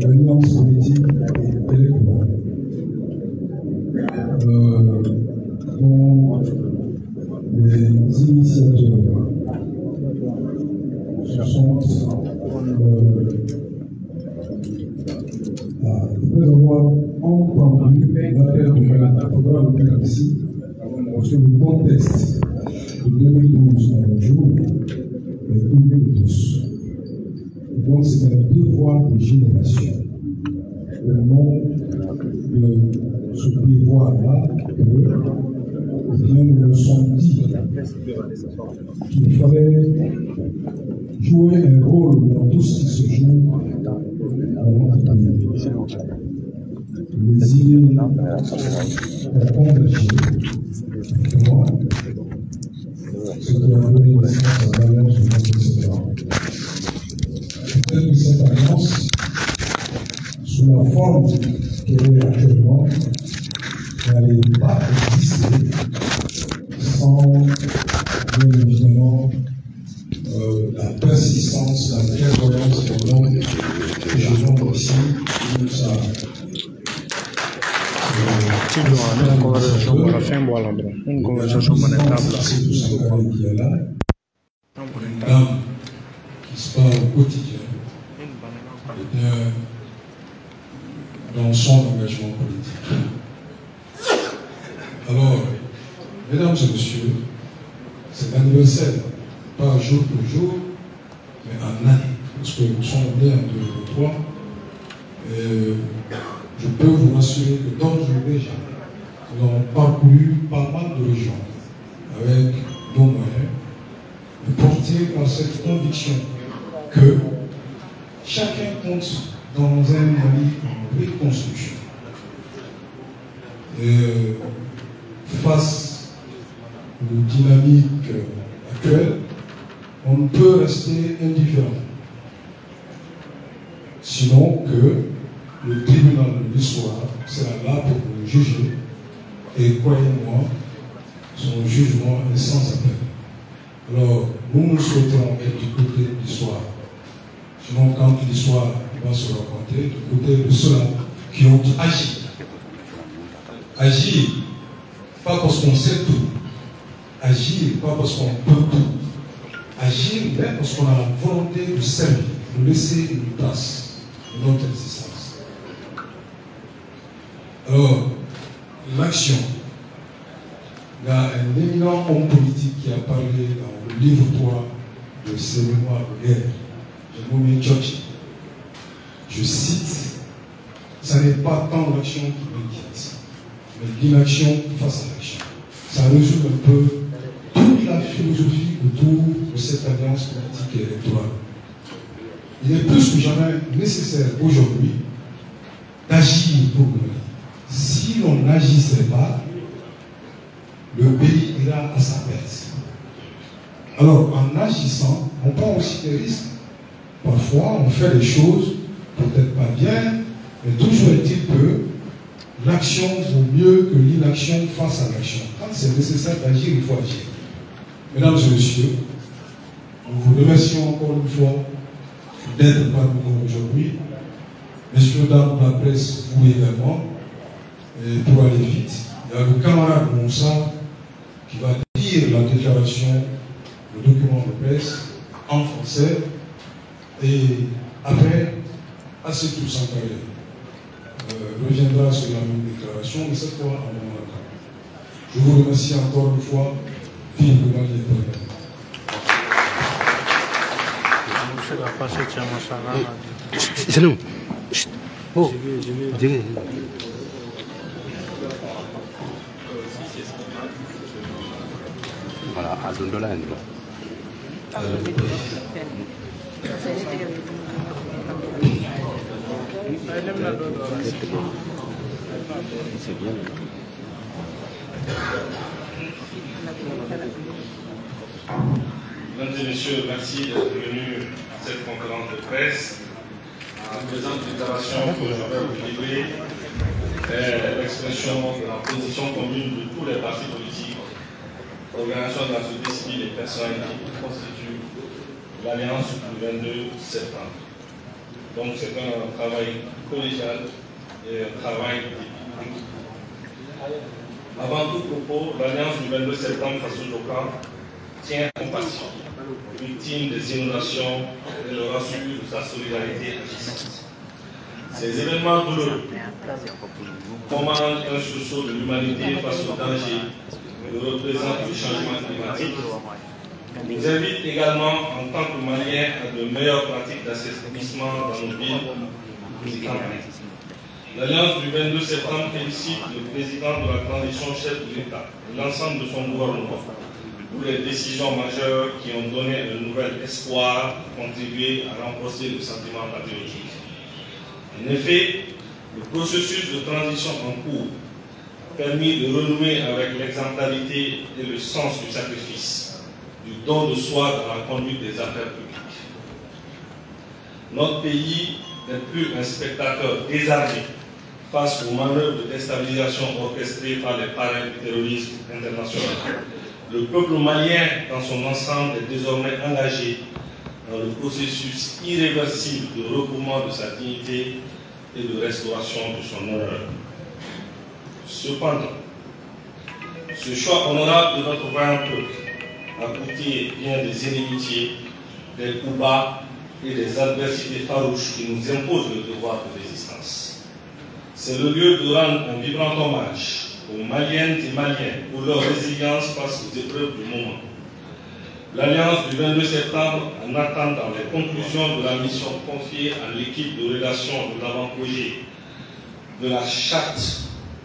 l'alliance politique et électorale, dont les initiateurs se sont après avoir entendu l'appel de Mme Fabra le ici sur le contexte de 2012 à nos jours est connu de tous. Donc c'est un devoir de génération. Au nom de ce devoir-là, nous nous sommes dit qu'il fallait jouer un rôle dans tout ce qui se joue dans notre pays. Les idées ont convergé. Moi, ce qui a donné naissance à l'alliance de notre Seigneur. Peut-être que cette alliance, sous la forme qu'elle est actuellement, n'allait pas exister sans, bien évidemment, la persistance, la clairvoyance de l'homme que je vois ici, qui nous a une conversation qui se parle au quotidien dans son engagement politique. Alors, mesdames et messieurs, c'est l'anniversaire, pas jour pour jour, mais en année, parce que nous sommes nés en 2003. Je peux vous rassurer que dans le déjà, nous avons parcouru pas mal de régions avec nos moyens, portés par cette conviction que chacun compte dans un Mali en reconstruction. Face aux dynamiques actuelles, on ne peut rester indifférent. Sinon que le tribunal de l'histoire sera là pour nous juger, et croyez-moi, son jugement est sans appel. Alors, nous souhaitons être du côté de l'histoire. Sinon, quand l'histoire va se raconter, du côté de ceux-là qui ont agi. Agir, pas parce qu'on sait tout. Agir, pas parce qu'on peut tout. Agir, mais parce qu'on a la volonté de servir, de laisser une place dans notre existence. Alors, l'action. Il y a un éminent homme politique qui a parlé dans le livre 3 de ses mémoires de guerre. J'ai nommé Churchill. Je cite, ça n'est pas tant l'action qui m'inquiète, mais l'inaction face à l'action. Ça résume un peu toute la philosophie autour de cette alliance politique et électorale. Il est plus que jamais nécessaire aujourd'hui d'agir pour le Mali. Si l'on n'agissait pas, le pays ira à sa perte. Alors, en agissant, on prend aussi des risques. Parfois, on fait des choses peut-être pas bien, mais toujours est-il que l'action vaut mieux que l'inaction face à l'action. Quand c'est nécessaire d'agir, il faut agir. Mesdames et messieurs, nous vous remercions encore une fois d'être parmi nous aujourd'hui. Messieurs, dames de la presse, vous également. Et pour aller vite, il y a le camarade Moussa qui va lire la déclaration, le document de presse en français. Et après, Assetou Sankare reviendra sur la même déclaration, mais cette fois en Moussa. Je vous remercie encore une fois. Vive le Mali et c'est nous. Oh, voilà, à Dondola. C'est bien. Mesdames et messieurs, merci d'être venus à cette conférence de presse. La présente déclaration que je vais vous livrer est l'expression de la position commune de tous les partis politiques, organisations de la société civile et personnalités qui constituent l'Alliance du 22 septembre. Donc c'est un travail collégial et un travail d'équipe. Avant tout propos, l'Alliance du 22 septembre face au Jokan tient compassion, victime des inondations, et leur assure de sa solidarité agissante. Ces événements douloureux commandent un sursaut de l'humanité face au danger que représente le changement climatique. Nous invite également, en tant que Maliens, à de meilleures pratiques d'assainissement dans nos villes et campagnes. L'Alliance du 22 septembre félicite le président de la transition chef de l'État et l'ensemble de son gouvernement pour les décisions majeures qui ont donné un nouvel espoir et contribué à renforcer le sentiment patriotique. En effet, le processus de transition en cours a permis de renouer avec l'exemplarité et le sens du sacrifice, du don de soi dans la conduite des affaires publiques. Notre pays n'est plus un spectateur désarmé face aux manœuvres de déstabilisation orchestrées par les parrains du terrorisme international. Le peuple malien, dans son ensemble, est désormais engagé dans le processus irréversible de recouvrement de sa dignité et de restauration de son honneur. Cependant, ce choix honorable de notre vaillant peuple a coûté bien des inimitiés, des coups bas et des adversités farouches qui nous imposent le devoir de résistance. C'est le lieu de rendre un vibrant hommage aux Maliennes et Maliens pour leur résilience face aux épreuves du moment. L'Alliance du 22 septembre, en attendant les conclusions de la mission confiée à l'équipe de rédaction de l'avant-projet de la Charte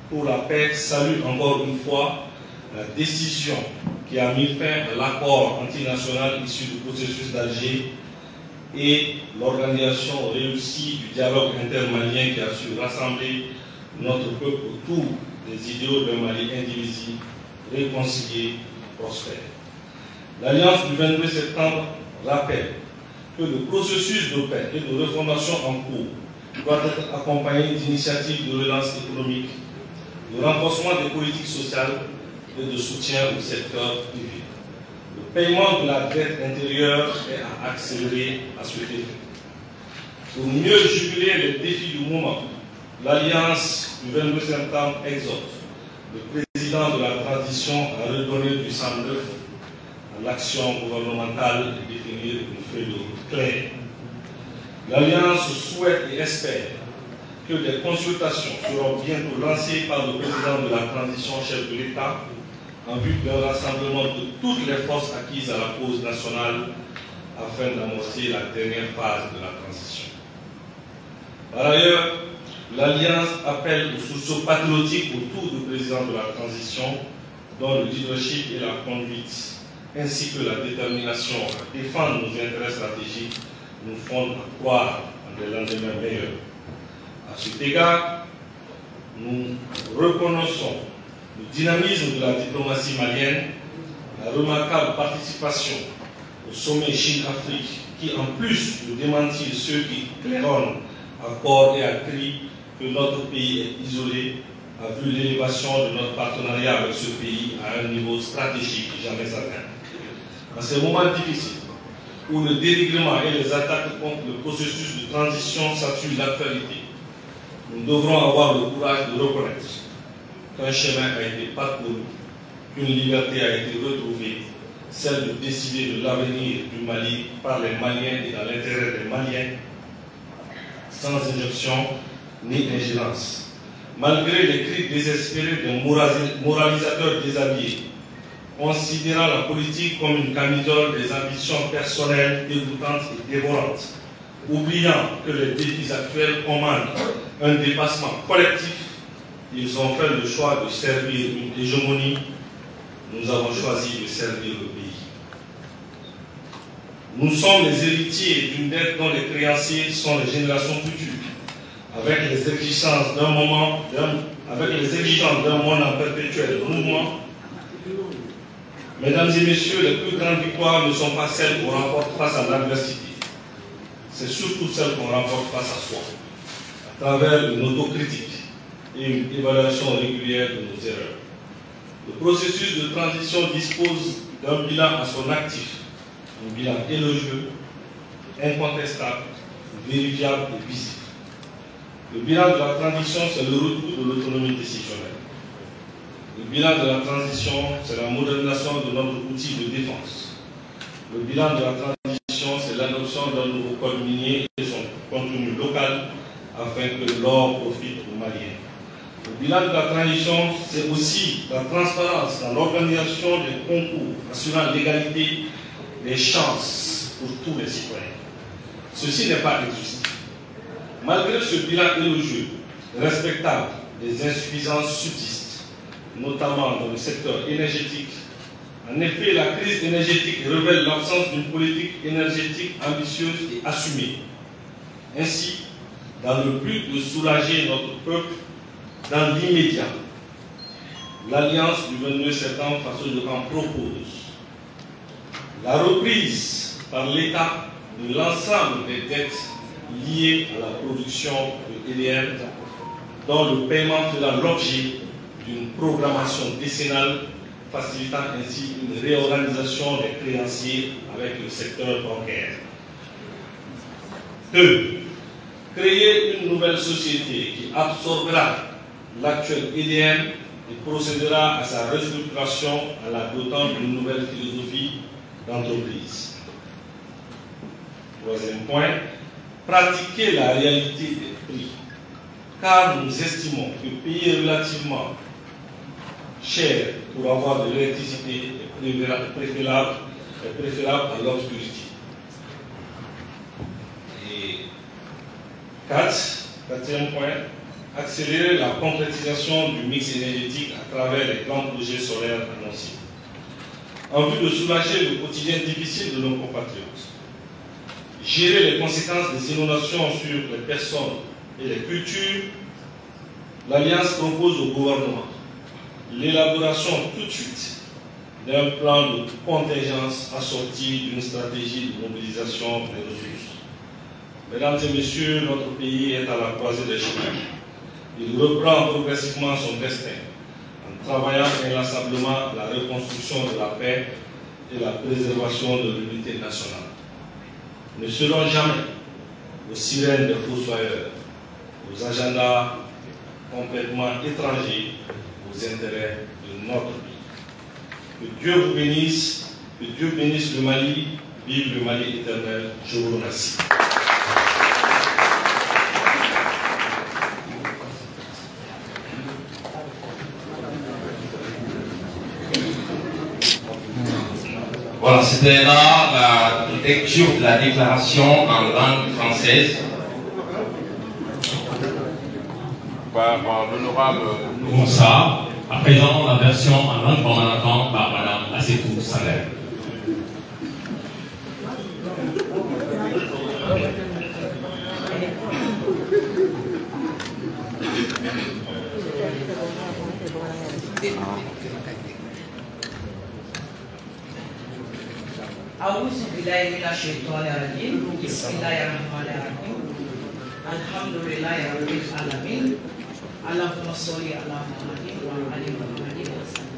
pour la paix, salue encore une fois la décision qui a mis fin à l'accord antinational issu du processus d'Alger et l'organisation réussie du dialogue intermalien qui a su rassembler notre peuple autour des idéaux d'un Mali indivisible, réconcilié, prospère. L'Alliance du 22 septembre rappelle que le processus de paix et de refondation en cours doit être accompagné d'initiatives de relance économique, de renforcement des politiques sociales et de soutien au secteur privé. Le paiement de la dette intérieure est à accélérer à ce effet. Pour mieux juguler les défis du moment, l'Alliance du 22 septembre exhorte le président de la transition à redonner du sang neuf à l'action gouvernementale et définir une feuille de route claire. L'Alliance souhaite et espère que des consultations seront bientôt lancées par le président de la transition chef de l'État en vue d'un rassemblement de toutes les forces acquises à la cause nationale afin d'amorcer la dernière phase de la transition. Par ailleurs, l'Alliance appelle au sursaut patriotique autour du président de la transition, dont le leadership et la conduite, ainsi que la détermination à défendre nos intérêts stratégiques, nous font croire en des lendemains meilleurs. À cet égard, nous reconnaissons le dynamisme de la diplomatie malienne, la remarquable participation au sommet Chine-Afrique, qui, en plus de démentir ceux qui claironnent à corps et à cri que notre pays est isolé, a vu l'élévation de notre partenariat avec ce pays à un niveau stratégique jamais atteint. En ces moments difficiles, où le dérèglement et les attaques contre le processus de transition saturent l'actualité, nous devrons avoir le courage de reconnaître qu'un chemin a été parcouru, qu'une liberté a été retrouvée, celle de décider de l'avenir du Mali par les Maliens et dans l'intérêt des Maliens, sans injonction ni ingérence. Malgré les cris désespérés d'un moralisateur déshabillé, considérant la politique comme une camisole des ambitions personnelles dégoûtantes et dévorantes, oubliant que les défis actuels commandent un dépassement collectif, ils ont fait le choix de servir une hégémonie. Nous avons choisi de servir le pays. Nous sommes les héritiers d'une dette dont les créanciers sont les générations futures, avec les exigences d'un monde en perpétuel mouvement. Mesdames et messieurs, les plus grandes victoires ne sont pas celles qu'on remporte face à l'adversité. C'est surtout celles qu'on remporte face à soi, à travers une autocritique et une évaluation régulière de nos erreurs. Le processus de transition dispose d'un bilan à son actif, un bilan élogieux, incontestable, vérifiable et visible. Le bilan de la transition, c'est le retour de l'autonomie décisionnelle. Le bilan de la transition, c'est la modernisation de notre outil de défense. Le bilan de la transition, c'est l'adoption d'un nouveau code minier et son contenu local afin que l'or profite aux Maliens. Le bilan de la transition, c'est aussi la transparence dans l'organisation des concours, assurant l'égalité des chances pour tous les citoyens. Ceci n'est pas exhaustif. Malgré ce bilan élogieux, respectable, des insuffisances subsistent, notamment dans le secteur énergétique. En effet, la crise énergétique révèle l'absence d'une politique énergétique ambitieuse et assumée. Ainsi, dans le but de soulager notre peuple dans l'immédiat, l'Alliance du 22 septembre face au Camp propose la reprise par l'État de l'ensemble des dettes liées à la production de EDM, dont le paiement fera l'objet d'une programmation décennale facilitant ainsi une réorganisation des créanciers avec le secteur bancaire. 2. Créer une nouvelle société qui absorbera l'actuel EDM et procédera à sa restructuration en la dotant d'une nouvelle philosophie d'entreprise. 3e point, pratiquer la réalité des prix, car nous estimons que payer relativement cher pour avoir de l'électricité est préférable à l'obscurité. Et 4e point, accélérer la concrétisation du mix énergétique à travers les grands projets solaires annoncés, en vue de soulager le quotidien difficile de nos compatriotes. Gérer les conséquences des inondations sur les personnes et les cultures, l'Alliance propose au gouvernement l'élaboration tout de suite d'un plan de contingence assorti d'une stratégie de mobilisation des ressources. Mesdames et messieurs, notre pays est à la croisée des chemins. Il reprend progressivement son destin en travaillant inlassablement à la reconstruction de la paix et la préservation de l'unité nationale. Nous ne serons jamais aux sirènes des fossoyeurs, aux agendas complètement étrangers aux intérêts de notre pays. Que Dieu vous bénisse, que Dieu bénisse le Mali, vive le Mali éternel. Je vous remercie. Voilà, c'était là la lecture de la déclaration en langue française par l'honorable Moussa. À présent, la version en langue romanante par Madame Assetou Saleh. أعوذ بالله من الشيطان الرجيم بسم الله الرحمن الرحيم الحمد لله رب العالمين اللهم صل على محمد وعلى آل محمد وسلم.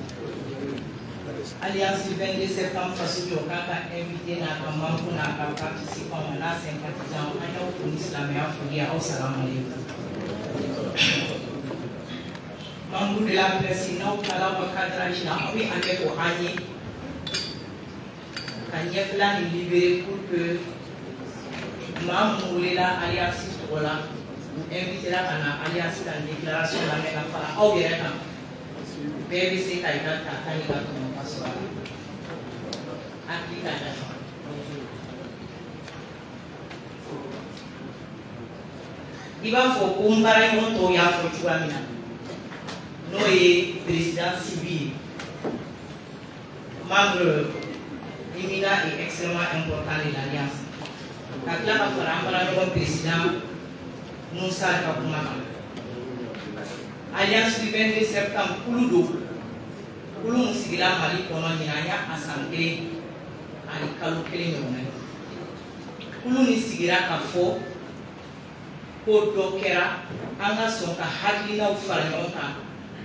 Alliance du 22 septembre face au Kaka invité na membre na participant na sympathisant à la islamia folia au salam alaikum. Membre de la presse na kala wakadra na oui avec au ani quand il y a plein de libérés pour que Mamoulé la alliance voilà ou inviter la alliance dans la déclaration de la même affaire au bien BBC Taïwan Taïwan comme passera application il va faut comparer mon to ya faut tuamina no est président civil membre éminent et extrêmement important de l'Alliance. La classe a président Moussa Kakoumaka. Alliance du 22 septembre, Kouloudo, Koulou Moussigila Mali Konominaya Assemblée, Ali Kaloukele Nyone. Koulou Nissigira Kafo, Kodo Kera, Anga Sonka Hadlina ou Faranyoka,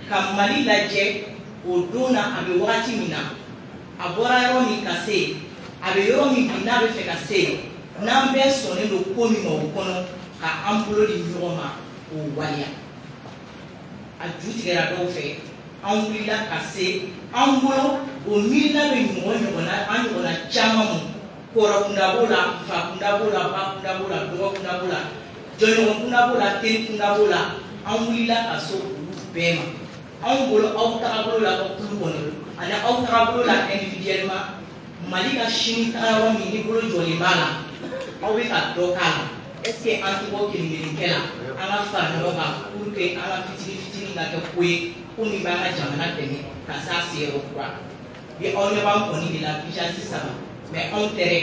Kamali Laje, Odona Abewati Mina. Abora yoro mi kase, abe yoro mi bina be fe kase, n'an bɛɛ sɔnnen don ko min ma o kɔnɔ ka an bolo di ɲɔgɔn ma o waleya a ju tigɛra dɔw fɛ an wulila ka se an bolo o miirina bɛ ɲɔgɔnna an ɲɔgɔnna caman ma kɔrɔ kunda b'o la fa kunda b'o la ba kunda b'o la dɔgɔ kunda b'o la jɔnɲɔgɔn kunda b'o la teri kunda b'o la an wulila ka se olu bɛɛ ma anw bolo aw tagabolo la ka kulu kɔnɔ ani aw tagabolo la individuellement Mali ka sini tagayɔrɔ min ni bolo jɔlen b'a la aw bɛ ka dɔ k'a la est-ce que an tɛ bɔ kelen-kelenkɛ la an ka fara ɲɔgɔn kan pour que an ka fitini ka kɛ ko ye ko min b'an ka jamana dɛmɛ ka s'a seyɔrɔ kura bi aw ɲɛ b'an kɔni de la vigilance 3 mais anw tɛrɛ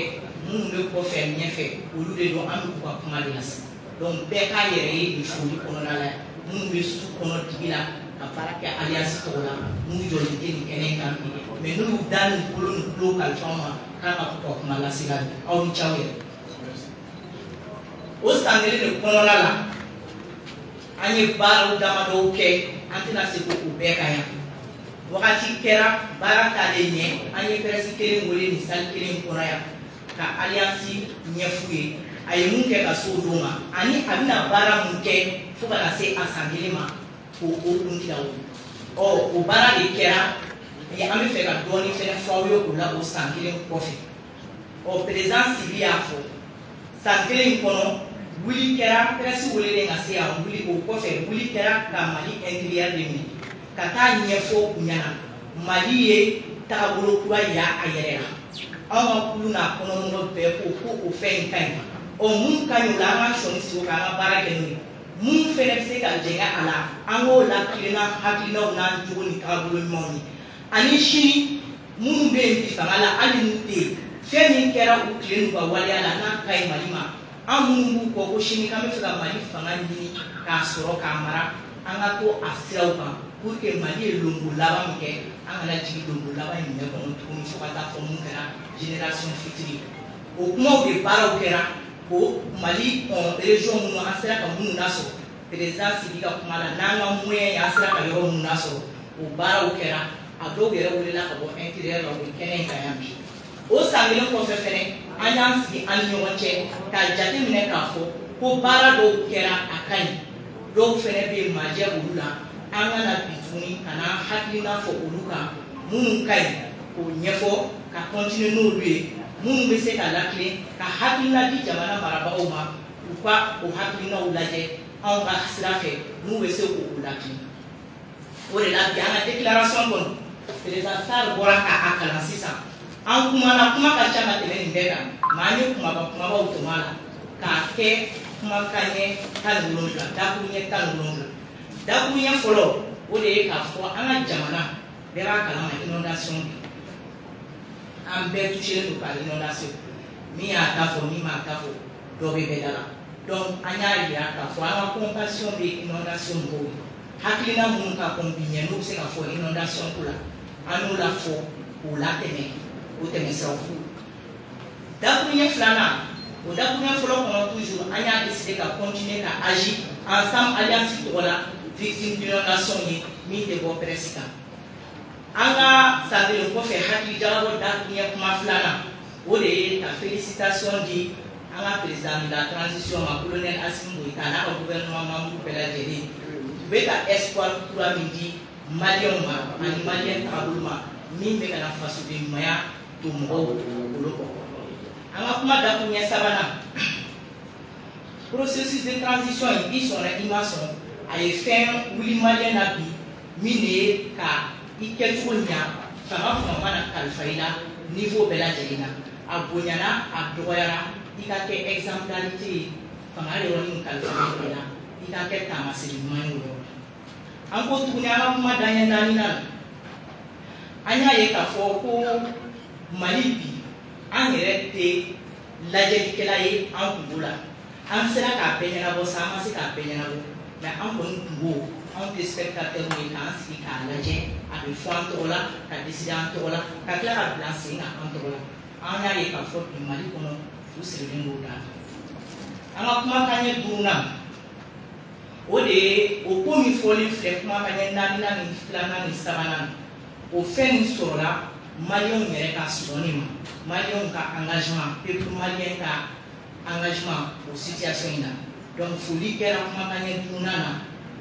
minnu bɛ kɔfɛ ɲɛfɛ olu de don an bɛ k'u ka kuma de lase donc bɛɛ k'a yɛrɛ ye nin foli kɔnɔna la minnu bɛ su kɔnɔ digi la ka baara kɛ alliance tɔgɔ la minnu jɔlen tɛ nin kɛnɛ kan bi mais n'u da nin bolo nin tulo kalifa ma k'an ka k'u ka kuma lase la aw ni caw yɛrɛ o san kelen de kɔnɔna la an ye baaraw damadɔw kɛ an tɛna se k'o bɛɛ ka yan wagati kɛra baara taalen ɲɛ an ye presse kelen wele nin salle kelen kɔnɔ yan ka alliance ɲɛf'u ye a ye mun kɛ ka se o don ma ani a bɛna baara mun kɛ fo ka na se a san kelen ma k'o kun tigɛ o baara de kɛra an bɛ fɛ ka dɔɔni fɛnɛ fɔ aw ye o la o san kelen kɔfɛ président Sibi y'a fɔ san kelen kɔnɔ wuli kɛra presse welelen ka se yan wuli o kɔfɛ wuli kɛra ka Mali intérieur de minɛ ka taa ɲɛfɔ u ɲɛna Mali ye taabolo kura y'a a yɛrɛ la anw ka kulu n'a kɔnɔmɔgɔ bɛɛ ko o fɛn in ka ɲi mun ka ɲi o la an ka sɔnni sigi o kan an ka baara kɛ n'o ye mun fɛnɛ bɛ se ka jɛngɛ a la an k'o lakilenna hakilinaw n'an jogo ni taabolo ɲumanw ye ani sini minnu bɛ yen bi fanga la hali n'u tɛ yen fɛn min kɛra u tile n'u ka waleya la n'a ka ɲi Mali ma an minnu b'u kɔ ko sini k'an bɛ fɛ ka Mali fanga ɲini k'a sɔrɔ k'a mara an ka to a siraw kan pour que Mali ye longo laban min kɛ an kana jigin longo laban in bɛɛ kɔnɔ tuguni fo ka taa fɔ mun kɛra génération future o kumaw de baaraw kɛra ko Mali région minnu an sera ka minnu lasɔrɔ président Sibi ka kuma la n'an ka moyen ye an sera ka yɔrɔ minnu lasɔrɔ o baaraw kɛra a dɔw yɛrɛ welela ka bɔ intérieur la o bɛ kɛnɛ in kan yan bi o san kelen kɔfɛ fɛnɛ an y'an sigi an ni ɲɔgɔn cɛ k'a jateminɛ k'a fɔ ko baara dɔw kɛra a ka ɲi dɔw fɛnɛ bɛ yen majɛ olu la an kana bi tuguni ka na hakilina fɔ olu kan minnu ka ɲi k'o ɲɛfɔ ka continuer n'olu ye minnu bɛ se ka lakilen ka hakilina di jamana marabagaw ma u ka o hakilinaw lajɛ anw ka sira fɛ n'u bɛ se k'o lakilen o de la bi an ka déclaration kɔnɔ président Sarr bɔra k'a kalan sisan an kumana kuma ka ca ka tɛmɛ nin bɛɛ kan maa an ye kumabaw tɔmɔ a la k'a kɛ kumakan ɲɛ 17 dakuru ɲɛ 17 dakuru ɲɛ fɔlɔ o de ye k'a fɔ an ka jamana bɛɛ b'a kalama inondation bi an bɛɛ toucheren don par inondation min y'a ta fɔ min m'a ta fɔ dɔ bɛ bɛɛ da la donc an y'a yira k'a fɔ an ka compassion bɛ inondation mɔgɔw ye hakilina minnu ka kɔn bi ɲɛ n'u bɛ se ka fɔ inondation ko la an y'o la fɔ k'o latɛmɛ o tɛmɛ siraw fo dakuru ɲɛ filanan o dakuru ɲɛ fɔlɔ kɔnɔ toujours an y'a décidé ka continuer ka agir ensemble alliance tɔgɔ la victime d'inondation ye min tɛ bɔ presse kan an ka san kelen kɔfɛ hakili jagabɔ dakuru ɲɛ kuma filanan o de ye ka félicitation di an ka président de la transition ma colonel Assimi Goïta n'a ka gouvernement membre bɛɛ lajɛlen u bɛ ka espoir kura min di maliyɛnw ma ani maliyɛn taabolo ma min bɛ ka na fasoden ɲumanya to mɔgɔw bolo kɔ an ka kuma dakuru ɲɛ sabanan processus de transition in i sɔnna i ma sɔn a ye fɛn wuli maliyɛn na bi min de ye ka i kɛcogo ɲa fanga mana kalifa i la niveau bɛɛ lajɛlen na a bonyana a dɔgɔyara i ka kɛ exemplarité ye fanga yɔrɔnin kalifalen i la i ka kɛ taamasiri ɲuman ye o yɔrɔ la an ko tuguni an ka kuma daɲɛ naaninan an y'a ye k'a fɔ ko Mali bi an yɛrɛ tɛ lajɛlikɛla ye an kungo la an sera k'a bɛɛ ɲɛnabɔ sa an ma se k'a bɛɛ ɲɛnabɔ mais an kɔni kungo anw tɛ spectateur ye k'an sigi k'a lajɛ a bɛ fɔ an tɔgɔ la ka décider an tɔgɔ la ka tila ka bila sen kan an tɔgɔ la an y'a ye k'a fɔ bi Mali kɔnɔ u sirilen don o da an ka kumakan ɲɛ duurunan o de ye o ko min fɔlen filɛ kumakan ɲɛ naaninan ni filanan ni sabanan o fɛn min sɔrɔla maliyɛnw yɛrɛ ka sɔnni ma maliyɛnw ka engagement peuple maliyɛn ka engagement o situation in na donc foli kɛra kumakan ye dunna na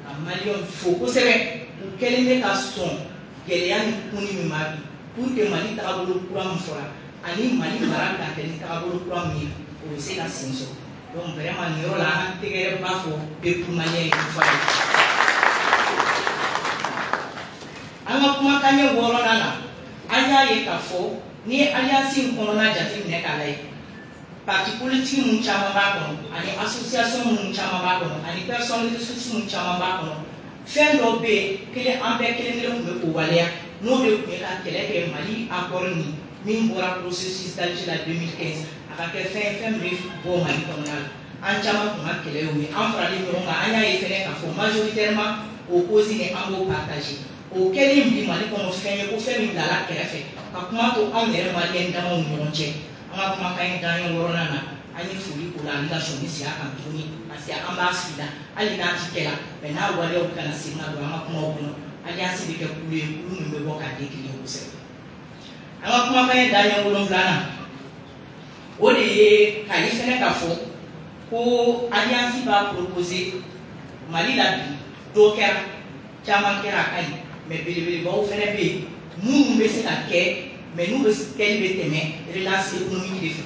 ka maliyɛnw fo kosɛbɛ u kɛlen bɛ ka sɔn gɛlɛya ni kunni min ma bi pour que Mali tagabolo kura min fɔra ani Mali mara ka kɛ ni tagabolo kura min ye o bɛ se ka sen sɔrɔ donc vraiment nin yɔrɔ la an ka tɛgɛrɛ ba fɔ peuple malien ye une fois de plus. An ka kumakan ye wɔɔrɔnan na an y'a ye k'a fɔ ni ye alliance in kɔnɔna jateminɛ k'a lajɛ parti politique mun caman b'a kɔnɔ ani association mun caman b'a kɔnɔ ani personne ressource mun caman b'a kɔnɔ fɛn dɔ bɛ yen kelen an bɛɛ kelen kelen tun bɛ k'o waleya n'o de tun ye ka kɛlɛ kɛ Mali accord nin min bɔra processus d'Alger la 2015 a ka kɛ fɛn bɛ bɔ Mali kɔnɔna la an caman tun ka kɛlɛ y'o ye an faralen ɲɔgɔn kan an y'a ye fɛnɛ k'a fɔ majoritairement o cause ni an b'o partager o kɛlen bi Mali kɔnɔ fɛn ye ko fɛn min bilala kɛrɛfɛ ka kuma to anw yɛrɛ maliyɛn damaw ni ɲɔgɔn cɛ an ka kumakan ye dan ye wɔɔrɔnan na an ye foli k'o la an bɛna sɔnni sigi a kan tuguni parce que an b'a fili la hali n'a ti kɛla mɛ n'a waleyaw kana segin ka don an ka kumaw kɔnɔ alliance bɛ kɛ kulu ye kulu min bɛ bɔ k'a décliner kosɛbɛ an ka kumakan ye dan ye wolonfilanan o de ye k'a ye fɛnɛ k'a fɔ ko alliance b'a proposer Mali la bi dɔ kɛra caman kɛra a ka ɲi mɛ belebelebaw fɛnɛ bɛ yen minnu bɛ se ka kɛ mɛ n'u bɛ kɛli bɛ tɛmɛ relance économique de fɛ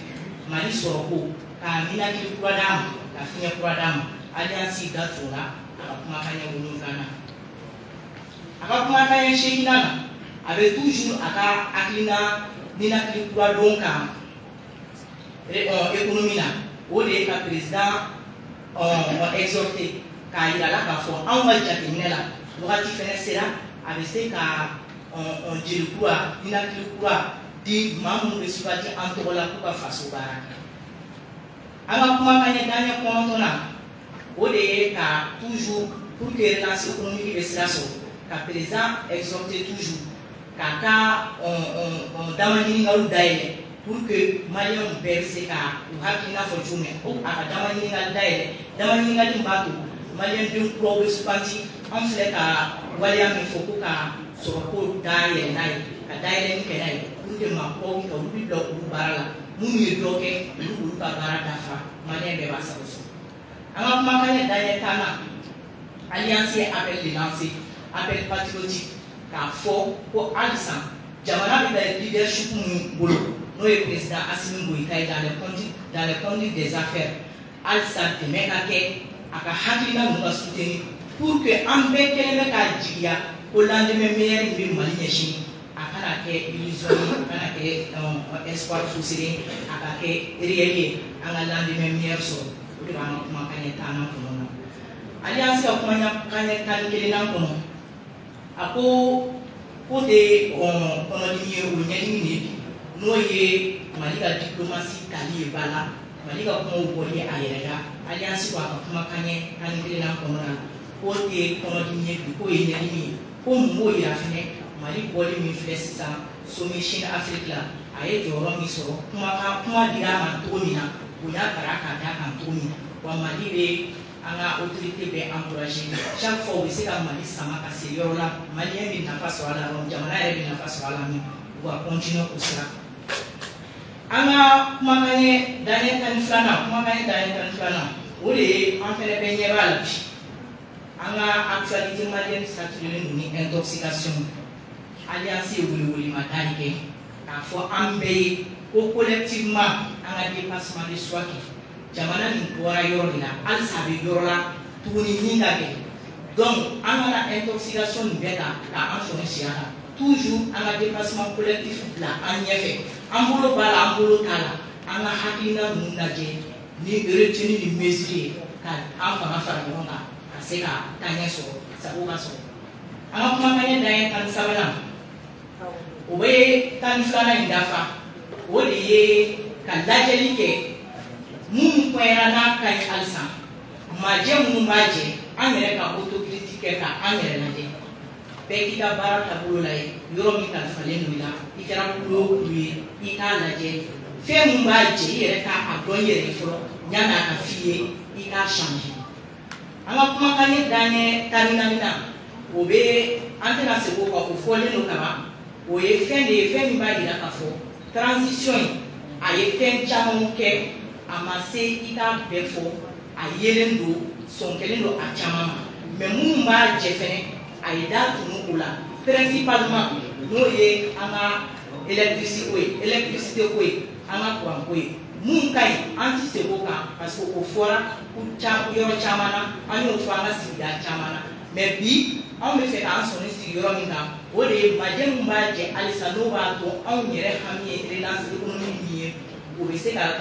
Mali sɔrɔ ko ka ninakili kura d'a ma ka fiɲɛ kura d'a ma alliance da t'o la a ka kumakan ye wolonfilanan a ka kumakan ye seeginan na a bɛ toujours a ka hakilina ninakili kura don kan économie na o de ye ka président exhorté k'a yira la k'a fɔ anw ka jateminɛ la wagati fɛnɛ sera a bɛ se ka jeli kura ninakili kura di maa minnu bɛ sugandi an tɔgɔ la k'u ka faso baara kɛ an ka kumakan ye dan ye kɔnɔntɔnnan o de ye ka toujours pour que relance économique bɛ sira sɔrɔ ka président exhorté toujours k'a ka dama ɲininkaliw dayɛlɛ pour que maliyɛnw bɛɛ bɛ se ka u hakilina fɔ cogo min o a ka dama ɲininkali dayɛlɛ dama ɲininkali min b'a to maliyɛnden kuraw bɛ sugandi an filɛ ka waleya min fɔ ko ka sɔrɔ ko dayɛlɛ n'a ye ka dayɛlɛni kɛ n'a ye pour que maakɔrɔw ka olu bɛ bila olu baara la minnu ye dɔ kɛ olu ka baara dafa maliyɛn bɛɛ b'a sago sɔrɔ an ka kumakan ye dan ye tannan alliance ye appel de lancé appel patriotique k'a fɔ ko halisa jamana bɛ na leadership min bolo n'o ye président Assimi Goïta ye dans les conduites des affaires halisa dɛmɛ ka kɛ a ka hakilina ninnu ka soutenir pour que an bɛɛ kelen bɛ k'a jigiya ko lendemain meilleur min bɛ Mali ɲɛsin a kana kɛ illusion ye a kana kɛ espoir faussé a ka kɛ réel ye an ka lendemain meilleur sɔrɔ o de b'an ka kumakan ye tannan kɔnɔ na alliance ka kumakan ye tan ni kelennan kɔnɔ a ko tɛ kɔnɔdimi ye o ɲɛdimi de bi n'o ye Mali ka diplomatie tali ye ba la Mali ka kumaw bɔli a yɛrɛ la alliance b'a ka kumakan ye tan ni kelennan kɔnɔ na k'o tɛ kɔnɔdimi ye bi k'o ye ɲɛdimi ye ko mun b'o yira fɛnɛ Mali bɔli min filɛ sisan sommet Chine Afrique la a ye jɔyɔrɔ min sɔrɔ kuma dira a ma cogo min na bonya tara k'a d'a kan cogo min na wa Mali bɛ an ka autorité bɛ encouragé chaque fois u bɛ se ka Mali sama ka se yɔrɔ la maliyɛn bɛ nafa sɔrɔ a la jamana yɛrɛ bɛ nafa sɔrɔ a la min u ka continuer o sira an ka kumakan ye dan ye tan ni filanan o de ye an fɛnɛ bɛ ɲɛ b'a la bi an ka actualité malienne saturée don ni intoxication alliance ye welewelemada kɛ k'a fɔ an bɛɛ ye ko collectivement an ka dépassement de soi kɛ jamana nin bɔra yɔrɔ de la halisa a bɛ yɔrɔ la tuguni min ka gɛlɛn donc an kana intoxication nin bɛɛ ta k'an sɔrɔ siya la toujours an ka dépassement collectif bila an ɲɛfɛ an bolo b'a la an bolo t'a la an ka hakilina ninnu lajɛ ni retenu ni mesure ye ka an fanga fara ɲɔgɔn kan ka se ka taaɲɛ sɔrɔ sago ka sɔrɔ an ka kumakan ye dan ye tan ni sabanan o bɛ tan ni filanan in dafa o de ye ka lajɛli kɛ minnu kɔnyara n'a ka ɲi halisa majɛ minnu b'a jɛ an yɛrɛ ka autocritique kɛ ka an yɛrɛ lajɛ bɛɛ k'i ka baara taabolo lajɛ yɔrɔ min kalifalen don i la i kɛra kulo o kulo ye i k'a lajɛ fɛn min b'a jɛ i yɛrɛ k'a dɔn i yɛrɛ ye fɔlɔ yanni a ka f'i ye i k'a changer an ka kumakan ye dan ye tan ni naaninan o bɛ an tɛna segin o kan o fɔlen don kaban o ye fɛn de ye fɛn min b'a jira k'a fɔ transition in a ye fɛn camanw kɛ amase ita befo ayelendo sonkelendo achamama mais mumba jefene aida tunu ula principalement no ye anga électricité ko anga courant ko mun kai anti seboka parce que au fora ku yoro chamana ani o fanga sida chamana mais bi on me fait en son ici yoro minga o de majem mbaje alisa no ba to on yere hamie relance économique ni o be se ka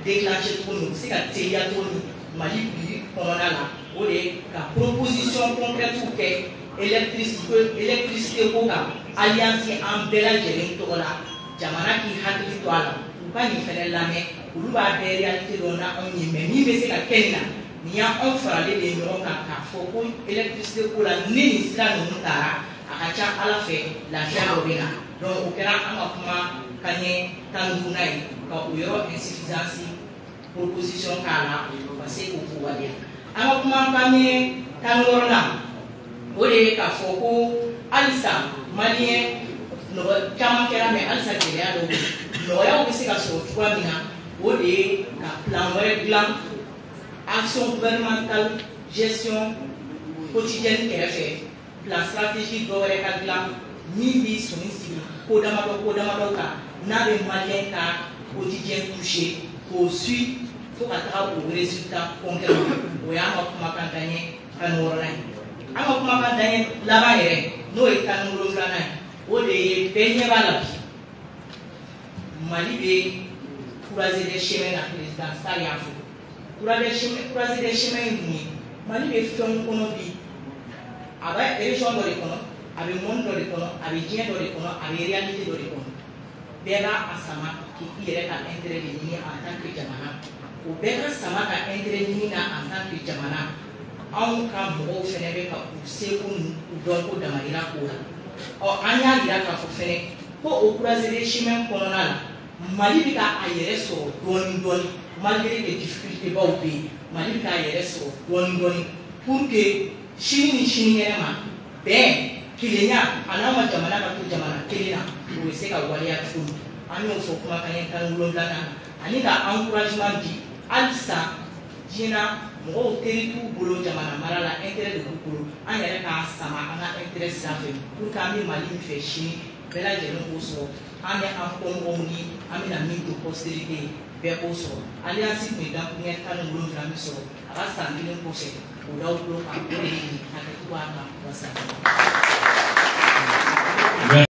déclencher tout nous c'est ka teya to ni mali bi corona la o de ka proposition concrète ou que électricité ko ka alliance en bela jere to la jamana ki hakili to ala ba ni fere lame ulu ba be réalité dona on ni mais ni be se ka kenna ni ya on farale de no ka fo ko électricité ko la ni sila no tara akacha ala fe la fiaro bena donc o kera anga kuma kanye tandunai ka o yoro insuffisance proposition kala parce que ko wale anga kuma kanye tanworna o de ka fo ko alisa malien no kama kera me alisa de ya do no ya o se ka so twa mina o de ka plan plan action gouvernementale gestion quotidienne qu'elle fait plan stratégique d'ore kadla mimbi sonisi kodama ka na be malien ka quotidien touché pour suit faut attra au résultat concret o ya ma kuma kantanye kanora ama kuma kantanye laba ere no e kanuro lana o de benye bala mali be croiser des chemins la président Saliafo croiser des chemins ni mali be fon kono bi aba région do kono abi monde do kono abi dien do kono abi réalité do kono bela asama ki ire ka intérêt de ni en tant que jamana o bela sama ka intérêt ni na en tant que jamana an ka mo fene be ka ku se ko do ko da marira ko o anya ira ka fo fene ko o croiser des chemins kono na mali bi ka ayere so doni malgré les difficultés ba o be mali bi ka ayere so doni pour que chini yema ben kilenya anama jamana ka jamana kilena o se ka wali ya tunu ani o fo kuma kan kan lana ani ka encouragement di alsa dina mo teritu bolo jamana marala intérêt de bolo an yɛrɛ ka sama an ka intérêt sanfɛ pour que an bɛ mali min fɛ sini bɛɛ lajɛlen k'o sɔrɔ an bɛ an kɔmɔgɔw ni an bɛna min to postérité bɛɛ k'o sɔrɔ alliance tun ye dakuruɲɛ 17 min sɔrɔ a ka san 1 kɔfɛ o d'aw tulo kan o de ye nin hakɛto b'a kan wasa.